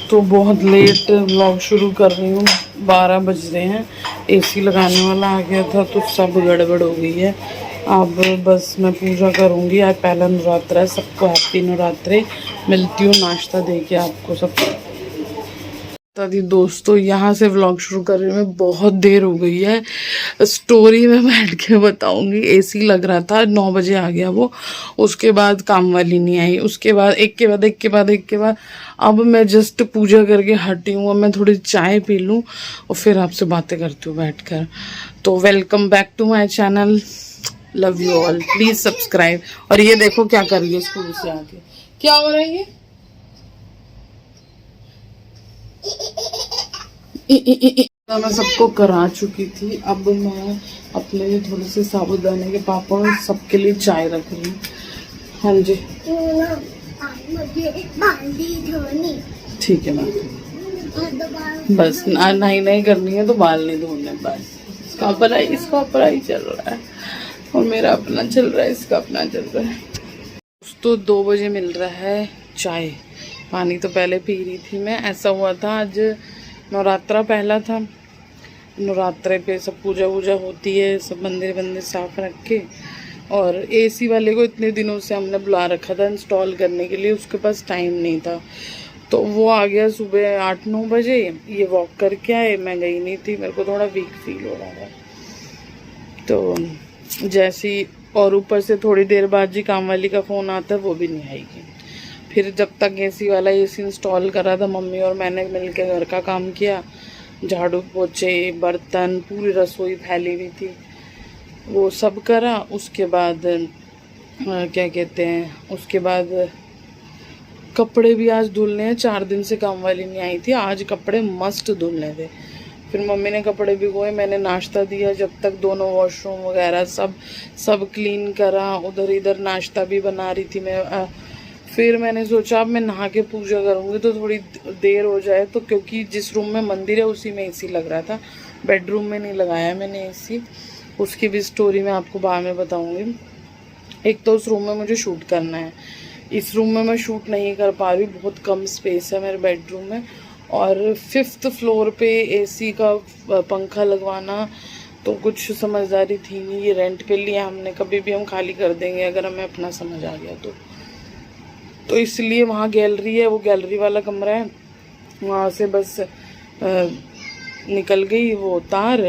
तो बहुत late vlog शुरू कर रही हूँ, 12 बज रहे हैं। एसी लगाने वाला आ गया था तो सब गड़बड़ हो गई है। अब बस मैं पूजा करूँगी। आज पहला नवरात्रा है। सबको हैप्पी नवरात्रे। मिलती हूँ नाश्ता दे के आपको सबको। दादी दोस्तों, यहाँ से व्लॉग शुरू कर रही हूँ मैं। बहुत देर हो गई है। स्टोरी में बैठ के बताऊंगी। एसी लग रहा था, 9 बजे आ गया वो। उसके बाद काम वाली नहीं आई। उसके बाद एक के बाद एक के बाद एक के बाद अब मैं जस्ट पूजा करके हटी हूँ। अब मैं थोड़ी चाय पी लूँ और फिर आपसे बातें करती हूँ बैठकर। तो welcome back to my channel. Love you all. Please subscribe. और ये देखो क्या कर रही है स्कूल से आके। क्या हो रहा है ये? मैं सबको करा चुकी थी। अब मैं अपने लिए थोड़े से साबुदाने के पापड़ और सबके लिए चाय रख रही हूँ। हाँ जी ठीक है मैम। बस नहीं करनी है तो बाल नहीं धोने। बस इसका पढ़ाई चल रहा है और मेरा अपना चल रहा है, इसका अपना चल रहा है। तो 2 बजे मिल रहा है चाय। पानी तो पहले पी रही थी मैं। ऐसा हुआ था आज नवरात्रा पहला था। नवरात्रे पे सब पूजा वूजा होती है, सब मंदिर साफ रख के। और एसी वाले को इतने दिनों से हमने बुला रखा था इंस्टॉल करने के लिए। उसके पास टाइम नहीं था तो वो आ गया सुबह 8-9 बजे। ये वॉक करके आए, मैं गई नहीं थी। मेरे को थोड़ा वीक फील हो रहा था तो जैसी। और ऊपर से थोड़ी देर बाद जी काम वाली का फ़ोन आता है, वो भी नहीं आएगी। फिर जब तक एसी वाला एसी इंस्टॉल करा था, मम्मी और मैंने मिलकर घर का काम किया। झाड़ू पोछे, बर्तन, पूरी रसोई फैली हुई थी, वो सब करा। उसके बाद क्या कहते हैं, उसके बाद कपड़े भी आज धुलने हैं। 4 दिन से काम वाली नहीं आई थी। आज कपड़े मस्त धुलने थे। फिर मम्मी ने कपड़े भिगोए, मैंने नाश्ता दिया। जब तक दोनों वॉशरूम वगैरह सब क्लीन करा। उधर इधर नाश्ता भी बना रही थी मैं। फिर मैंने सोचा अब मैं नहा के पूजा करूँगी तो थोड़ी देर हो जाए। तो क्योंकि जिस रूम में मंदिर है उसी में एसी लग रहा था, बेडरूम में नहीं लगाया मैंने एसी। उसकी भी स्टोरी मैं आपको बाद में बताऊँगी। एक तो उस रूम में मुझे शूट करना है, इस रूम में मैं शूट नहीं कर पा रही। बहुत कम स्पेस है मेरे बेडरूम में। और 5th फ्लोर पे एसी का पंखा लगवाना तो कुछ समझदारी थी नहीं। ये रेंट पे लिया हमने, कभी भी हम खाली कर देंगे अगर हमें अपना समझ आ गया तो इसलिए वहाँ गैलरी है, वो गैलरी वाला कमरा है। वहाँ से बस निकल गई वो तार,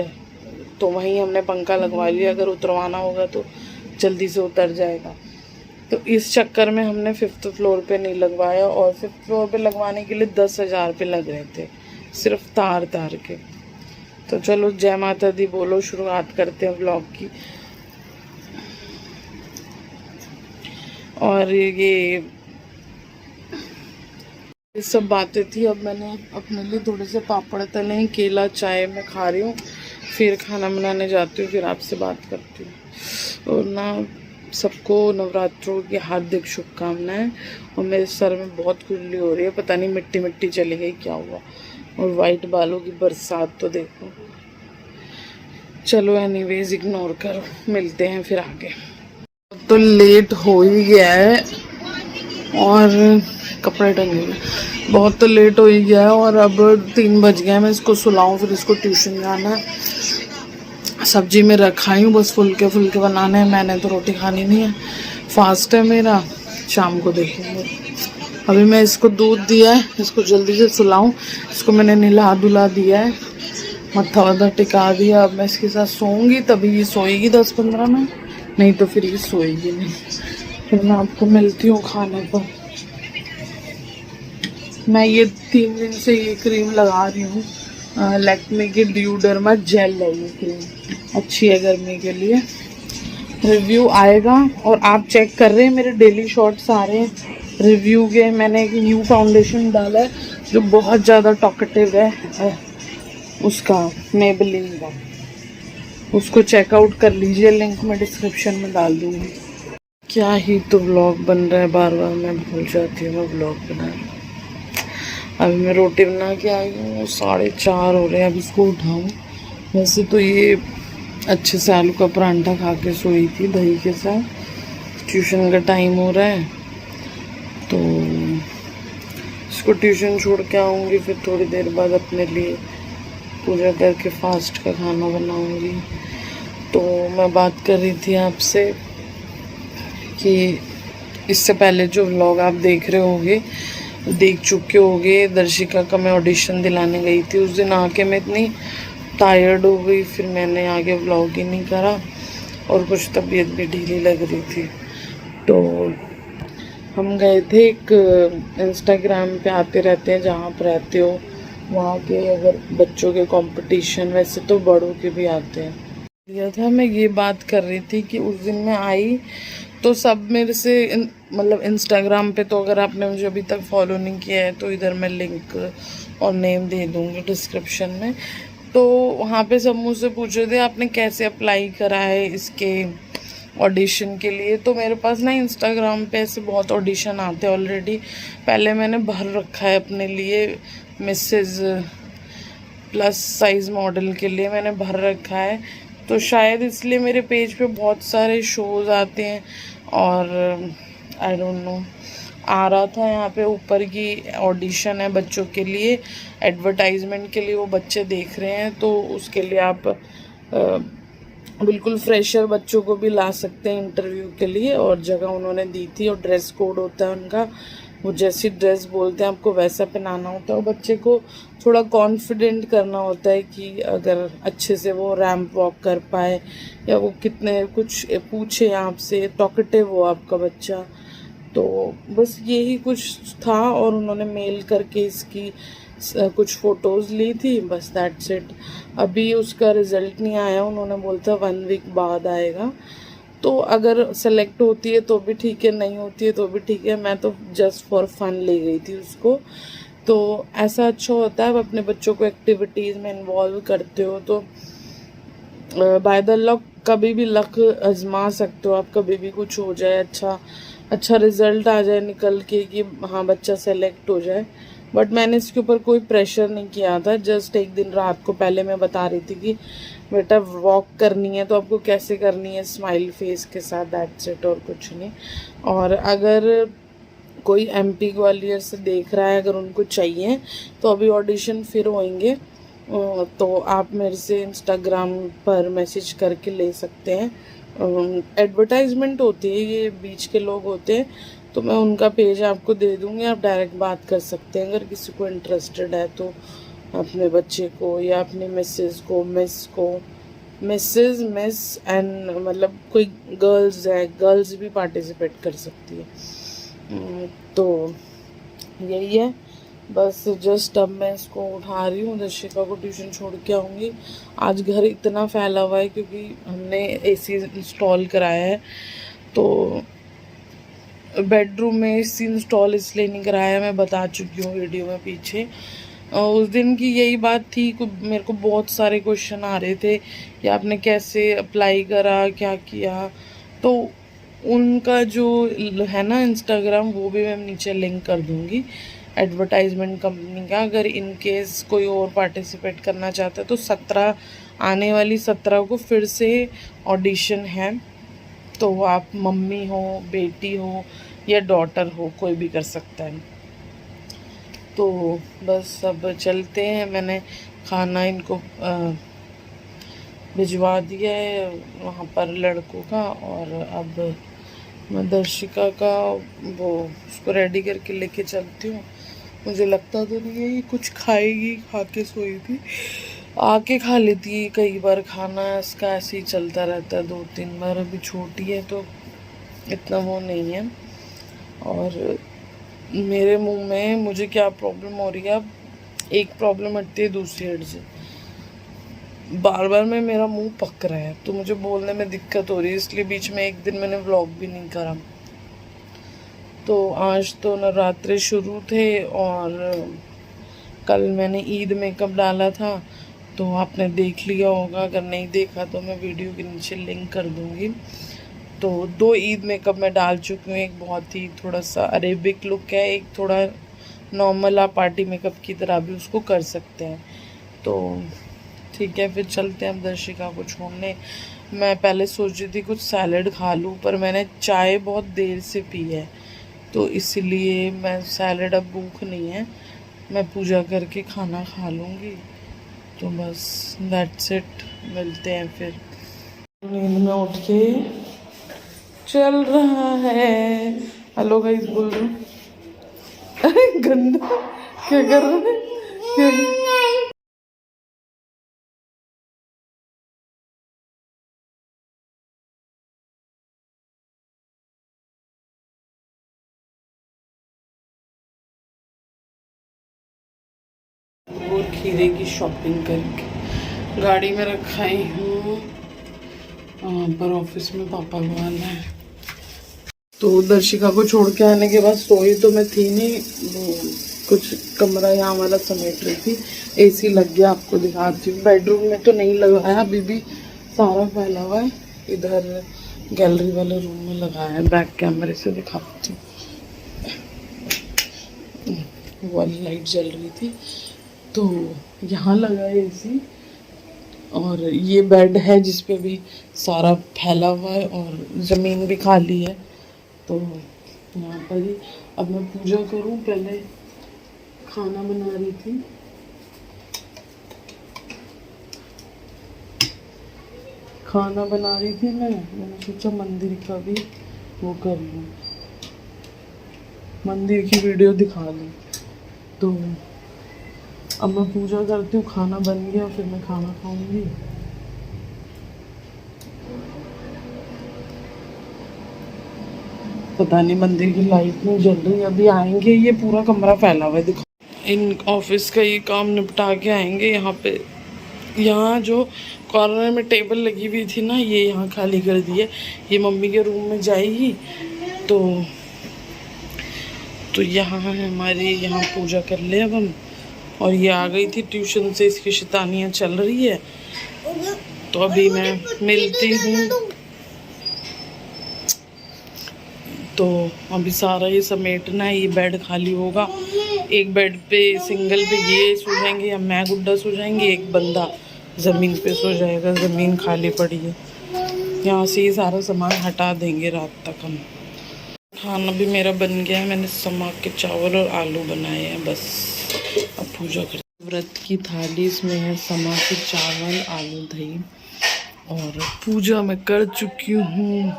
तो वहीं हमने पंखा लगवा लिया। अगर उतरवाना होगा तो जल्दी से उतर जाएगा। तो इस चक्कर में हमने 5th फ्लोर पे नहीं लगवाया। और 5th फ्लोर पे लगवाने के लिए 10,000 रुपये लग रहे थे सिर्फ तार के। तो चलो जय माता दी बोलो, शुरुआत करते हैं व्लॉग की। और ये सब बातें थी। अब मैंने अपने लिए थोड़े से पापड़ तले हैं, केला चाय में खा रही हूँ। फिर खाना बनाने जाती हूँ, फिर आपसे बात करती हूँ। और ना सबको नवरात्रों की हार्दिक शुभकामनाएं। और मेरे सर में बहुत खुजली हो रही है, पता नहीं मिट्टी चली गई क्या हुआ। और वाइट बालों की बरसात तो देखो। चलो एनीवेज इग्नोर करो, मिलते हैं फिर आगे। तो लेट हो ही गया है और कपड़े टंगे हुए, बहुत तो लेट हो ही गया है। और अब 3 बज गए हैं। मैं इसको सुलाऊं, फिर इसको ट्यूशन जाना है। सब्जी में रखाई हूँ, बस फुलके बनाने हैं। मैंने तो रोटी खानी नहीं है, फास्ट है मेरा। शाम को देखेंगे। अभी मैं इसको दूध दिया है, इसको जल्दी से सुलाऊं। इसको मैंने नहला धुला दिया है, मत्था वत्था टिका दिया। अब मैं इसके साथ सोऊंगी, तभी ये सोएगी 10-15 में, नहीं तो फिर ये सोएगी नहीं। फिर मैं आपको मिलती हूँ खाने पर। मैं ये 3 दिन से ये क्रीम लगा रही हूँ, लैक्मे की ड्यूडर्मा जेल है। ये क्रीम अच्छी है गर्मी के लिए। रिव्यू आएगा और आप चेक कर रहे हैं, मेरे डेली शॉर्ट्स आ रहे हैं रिव्यू के। मैंने एक न्यू फाउंडेशन डाला है जो बहुत ज़्यादा टॉकेटिव है, उसका मेबेलिन का। उसको चेकआउट कर लीजिए, लिंक मैं डिस्क्रिप्शन में डाल दूँगी। क्या ही तो व्लॉग बन रहा है, बार बार मैं भूल जाती हूँ मैं व्लॉग बनाना। अभी मैं रोटी बना के आई हूँ, 4:30 हो रहे हैं। अब इसको उठाऊँ। वैसे तो ये अच्छे से आलू का परांठा खा के सोई थी दही के साथ। ट्यूशन का टाइम हो रहा है तो इसको ट्यूशन छोड़ के आऊँगी, फिर थोड़ी देर बाद अपने लिए पूजा करके फास्ट का खाना बनाऊँगी। तो मैं बात कर रही थी आपसे कि इससे पहले जो व्लॉग आप देख रहे होंगे, देख चुके होंगे, दर्शिका का मैं ऑडिशन दिलाने गई थी। उस दिन आके मैं इतनी टायर्ड हो गई, फिर मैंने आगे व्लॉग ही नहीं करा और कुछ तबीयत भी ढीली लग रही थी। तो हम गए थे एक इंस्टाग्राम पे आते रहते हैं जहाँ आप रहते हो वहाँ के अगर बच्चों के कंपटीशन, वैसे तो बड़ों के भी आते हैं, लिया था। मैं ये बात कर रही थी कि उस दिन मैं आई तो सब मेरे से मतलब इंस्टाग्राम पे, तो अगर आपने मुझे अभी तक फॉलो नहीं किया है तो इधर मैं लिंक और नेम दे दूँगी डिस्क्रिप्शन में। तो वहाँ पे सब मुझसे पूछ रहे थे आपने कैसे अप्लाई करा है इसके ऑडिशन के लिए। तो मेरे पास ना इंस्टाग्राम पे ऐसे बहुत ऑडिशन आते हैं ऑलरेडी, पहले मैंने भर रखा है अपने लिए, मिसेस प्लस साइज़ मॉडल के लिए मैंने भर रखा है। तो शायद इसलिए मेरे पेज पे बहुत सारे शोज़ आते हैं और आई डोंट नो, आ रहा था यहाँ पे ऊपर की ऑडिशन है बच्चों के लिए, एडवर्टाइजमेंट के लिए वो बच्चे देख रहे हैं। तो उसके लिए आप बिल्कुल फ्रेशर बच्चों को भी ला सकते हैं इंटरव्यू के लिए। और जगह उन्होंने दी थी और ड्रेस कोड होता है उनका, वो जैसी ड्रेस बोलते हैं आपको वैसा पहनाना होता है। और बच्चे को थोड़ा कॉन्फिडेंट करना होता है कि अगर अच्छे से वो रैंप वॉक कर पाए या वो कितने कुछ पूछे आपसे, टॉकेटिव हो आपका बच्चा। तो बस यही कुछ था और उन्होंने मेल करके इसकी कुछ फ़ोटोज़ ली थी, बस दैट्स इट। अभी उसका रिज़ल्ट नहीं आया, उन्होंने बोला था 1 वीक बाद आएगा। तो अगर सेलेक्ट होती है तो भी ठीक है, नहीं होती है तो भी ठीक है। मैं तो जस्ट फॉर फन ले गई थी उसको। तो ऐसा अच्छा होता है, आप अपने बच्चों को एक्टिविटीज़ में इन्वॉल्व करते हो तो बाय द लक कभी भी लक आजमा सकते हो आप, कभी भी कुछ हो जाए, अच्छा रिज़ल्ट आ जाए निकल के कि हाँ बच्चा सेलेक्ट हो जाए। बट मैंने इसके ऊपर कोई प्रेशर नहीं किया था। जस्ट एक दिन रात को पहले मैं बता रही थी कि बेटा वॉक करनी है तो आपको कैसे करनी है, स्माइल फेस के साथ, दैट्स इट, और कुछ नहीं। और अगर कोई MP ग्वालियर से देख रहा है, अगर उनको चाहिए तो अभी ऑडिशन फिर होंगे, तो आप मेरे से इंस्टाग्राम पर मैसेज करके ले सकते हैं। एडवर्टाइजमेंट होती है, ये बीच के लोग होते हैं, तो मैं उनका पेज आपको दे दूँगी, आप डायरेक्ट बात कर सकते हैं अगर किसी को इंटरेस्टेड है तो। अपने बच्चे को या अपनी मिसेस को, मिस एंड मतलब कोई गर्ल्स है, गर्ल्स भी पार्टिसिपेट कर सकती है। तो यही है बस। जस्ट अब मैं इसको उठा रही हूँ, दर्शिका को ट्यूशन छोड़ के आऊँगी। आज घर इतना फैला हुआ है क्योंकि हमने AC इंस्टॉल कराया है, तो बेडरूम में AC इंस्टॉल इसलिए नहीं कराया, मैं बता चुकी हूँ वीडियो में पीछे। उस दिन की यही बात थी, मेरे को बहुत सारे क्वेश्चन आ रहे थे कि आपने कैसे अप्लाई करा, क्या किया। तो उनका जो है ना इंस्टाग्राम, वो भी मैं नीचे लिंक कर दूँगी, एडवर्टाइजमेंट कंपनी का। अगर इन केस कोई और पार्टिसिपेट करना चाहता है तो 17 आने वाली 17 को फिर से ऑडिशन है। तो आप मम्मी हो, बेटी हो या डॉटर हो, कोई भी कर सकता है। तो बस अब चलते हैं, मैंने खाना इनको भिजवा दिया है वहाँ पर लड़कों का, और अब मैं दर्शिका का वो उसको रेडी करके लेके चलती हूँ। मुझे लगता तो नहीं है ये कुछ खाएगी, खा के सोई थी, आके खा लेती है कई बार खाना, इसका ऐसे ही चलता रहता है 2-3 बार। अभी छोटी है तो इतना वो नहीं है। और मेरे मुंह में मुझे क्या प्रॉब्लम हो रही है, अब एक प्रॉब्लम हटती है दूसरी हट से, बार बार में मेरा मुंह पक रहा है तो मुझे बोलने में दिक्कत हो रही है, इसलिए बीच में एक दिन मैंने व्लॉग भी नहीं करा। तो आज तो नवरात्रे शुरू थे और कल मैंने ईद मेकअप डाला था, तो आपने देख लिया होगा, अगर नहीं देखा तो मैं वीडियो के नीचे लिंक कर दूँगी। तो 2 ईद मेकअप मैं डाल चुकी हूँ, एक बहुत ही थोड़ा सा अरेबिक लुक है, एक थोड़ा नॉर्मल आप पार्टी मेकअप की तरह भी उसको कर सकते हैं। तो ठीक है, फिर चलते हैं अब दर्शिका को छोड़ने। मैं पहले सोच रही थी कुछ सैलड खा लूँ, पर मैंने चाय बहुत देर से पी है तो इसलिए मैं सैलड, अब भूख नहीं है, मैं पूजा करके खाना खा लूँगी। तो बस दैट्स इट, मिलते हैं फिर। नींद में उठ के चल रहा है। हेलो गाइस बोल रहा हूँ। अरे गंदा, क्या कर रहा है? क्या? और खीरे की शॉपिंग करके गाड़ी में रखा ही हूँ, पर ऑफिस में पापा को आना है। तो दर्शिका को छोड़ के आने के बाद सोई तो मैं थी नहीं, वो कुछ कमरा यहाँ वाला समेट रही थी। एसी लग गया, आपको दिखाती हूँ। बेडरूम में तो नहीं लगाया, अभी भी सारा फैला हुआ है। इधर गैलरी वाले रूम में लगाया है, बैक कैमरे से दिखाती हूँ। वाली लाइट जल रही थी तो यहाँ लगा है एसी, और ये बेड है जिसपे भी सारा फैला हुआ है और ज़मीन भी खाली है। तो यहाँ पर ही अब मैं पूजा करूँ। पहले खाना बना रही थी, मैंने सोचा मंदिर का भी वो कर लूँ, मंदिर की वीडियो दिखा लूँ। तो अब मैं पूजा करती हूँ, खाना बन गया, फिर मैं खाना खाऊंगी। पता नहीं मंदिर की लाइट नहीं जल रही, अभी आएंगे। ये पूरा कमरा फैला हुआ है, देखो। इन ऑफिस का ये काम निपटा के आएंगे। यहाँ पे, यहाँ जो कॉर्नर में टेबल लगी हुई थी ना, ये यहाँ खाली कर दी है। ये मम्मी के रूम में जाएगी। तो यहाँ है हमारी, यहाँ पूजा कर ले अब हम। और ये आ गई थी ट्यूशन से, इसकी शैतानियाँ चल रही है। तो अभी मैं मिलती हूँ। तो अभी सारा ये समेटना है, ये बेड खाली होगा। एक बेड पे सिंगल पे ये सो जाएंगे, या मैं गुड्डा सो जाएंगे, एक बंदा ज़मीन पे सो जाएगा। ज़मीन खाली पड़ी है, यहाँ से ये सारा सामान हटा देंगे रात तक हम। खाना भी मेरा बन गया है, मैंने समा के चावल और आलू बनाए हैं बस। अब पूजा कर, व्रत की थाली इसमें है समा के चावल, आलू, दही, और पूजा मैं कर चुकी हूँ।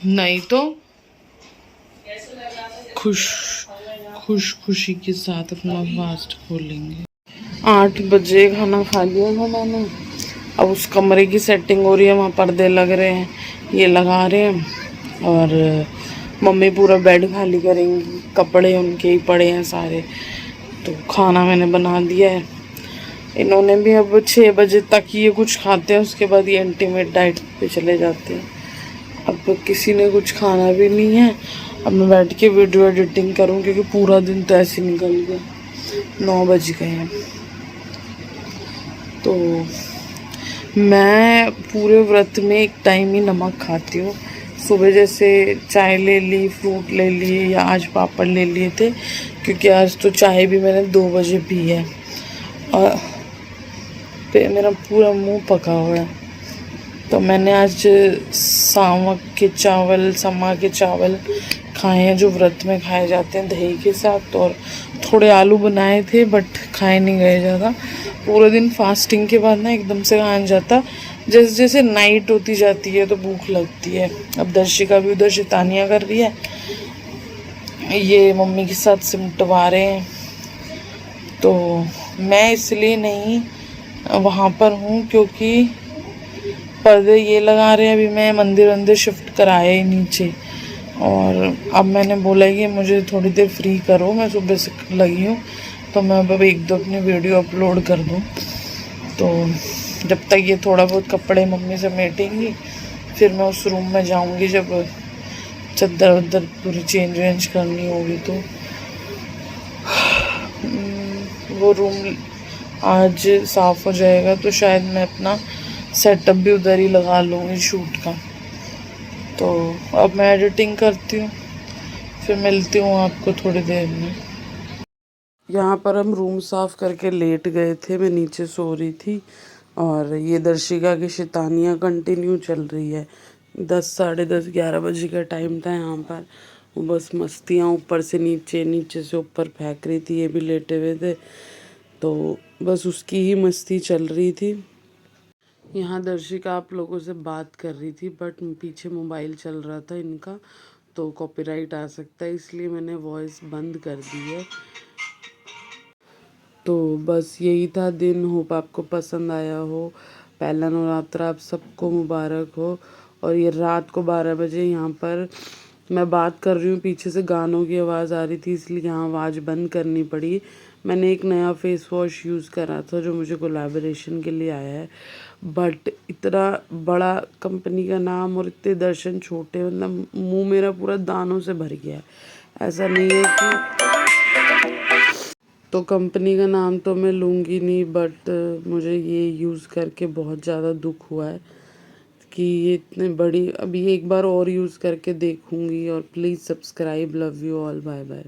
नहीं तो खुशी के साथ अपना फास्ट खोलेंगे। 8 बजे खाना खा लिया था मैंने। अब उस कमरे की सेटिंग हो रही है, वहाँ पर्दे लग रहे हैं, ये लगा रहे हैं। और मम्मी पूरा बेड खाली करेंगी, कपड़े उनके ही पड़े हैं सारे। तो खाना मैंने बना दिया है। इन्होंने भी अब 6 बजे तक ये कुछ खाते हैं, उसके बाद ये अल्टीमेट डाइट पे चले जाते हैं। अब किसी ने कुछ खाना भी नहीं है। अब मैं बैठ के वीडियो एडिटिंग करूँ, क्योंकि पूरा दिन तो ऐसे निकल गया। 9 बज गए हैं। तो मैं पूरे व्रत में एक टाइम ही नमक खाती हूँ। सुबह जैसे चाय ले ली, फ्रूट ले लिए, या आज पापड़ ले लिए थे, क्योंकि आज तो चाय भी मैंने 2 बजे पी है। और मेरा पूरा मुंह पका हुआ है। तो मैंने आज समा के चावल खाए हैं, जो व्रत में खाए जाते हैं दही के साथ। और थोड़े आलू बनाए थे, बट खाए नहीं गए ज़्यादा। पूरे दिन फास्टिंग के बाद ना एकदम से खाया जाता, जैसे जैसे नाइट होती जाती है तो भूख लगती है। अब दर्शिका भी उधर शैतानियाँ कर रही है, ये मम्मी के साथ सिमटवा रहे हैं। तो मैं इसलिए नहीं वहाँ पर हूँ, क्योंकि पर्दे ये लगा रहे हैं। अभी मैं मंदिर शिफ्ट कराया ही नीचे, और अब मैंने बोला कि मुझे थोड़ी देर फ्री करो, मैं सुबह से लगी हूँ, तो मैं अब 1-2 अपनी वीडियो अपलोड कर दूँ। तो जब तक ये थोड़ा बहुत कपड़े मम्मी समेटेंगी, फिर मैं उस रूम में जाऊँगी, जब चद्दर वद्दर पूरी चेंज वेंज करनी होगी। तो वो रूम आज साफ़ हो जाएगा, तो शायद मैं अपना सेटअप भी उधर ही लगा लूँगी शूट का। तो अब मैं एडिटिंग करती हूँ, फिर मिलती हूँ आपको थोड़ी देर में। यहाँ पर हम रूम साफ़ करके लेट गए थे, मैं नीचे सो रही थी, और ये दर्शिका की शैतानियाँ कंटिन्यू चल रही है। 10, साढ़े 10, 11 बजे का टाइम था यहाँ पर, वो बस मस्तियाँ ऊपर से नीचे, नीचे से ऊपर फेंक रही थी, ये भी लेटे हुए थे, तो बस उसकी ही मस्ती चल रही थी। यहाँ दर्शिका आप लोगों से बात कर रही थी, बट पीछे मोबाइल चल रहा था इनका, तो कॉपीराइट आ सकता है, इसलिए मैंने वॉइस बंद कर दी है। तो बस यही था दिन। होप आपको पसंद आया हो। पहला नवरात्र आप सबको मुबारक हो। और ये रात को 12 बजे यहाँ पर मैं बात कर रही हूँ, पीछे से गानों की आवाज़ आ रही थी, इसलिए यहाँ आवाज़ बंद करनी पड़ी। मैंने एक नया फेस वॉश यूज़ करा था जो मुझे कोलैबोरेशन के लिए आया है, बट इतना बड़ा कंपनी का नाम और इतने दर्शन छोटे, मतलब मुंह मेरा पूरा दानों से भर गया है। ऐसा नहीं है कि, तो कंपनी का नाम तो मैं लूँगी नहीं, बट मुझे ये यूज़ करके बहुत ज़्यादा दुख हुआ है कि ये इतने बड़ी, अभी एक बार और यूज़ करके देखूँगी। और please subscribe. Love you all, bye bye.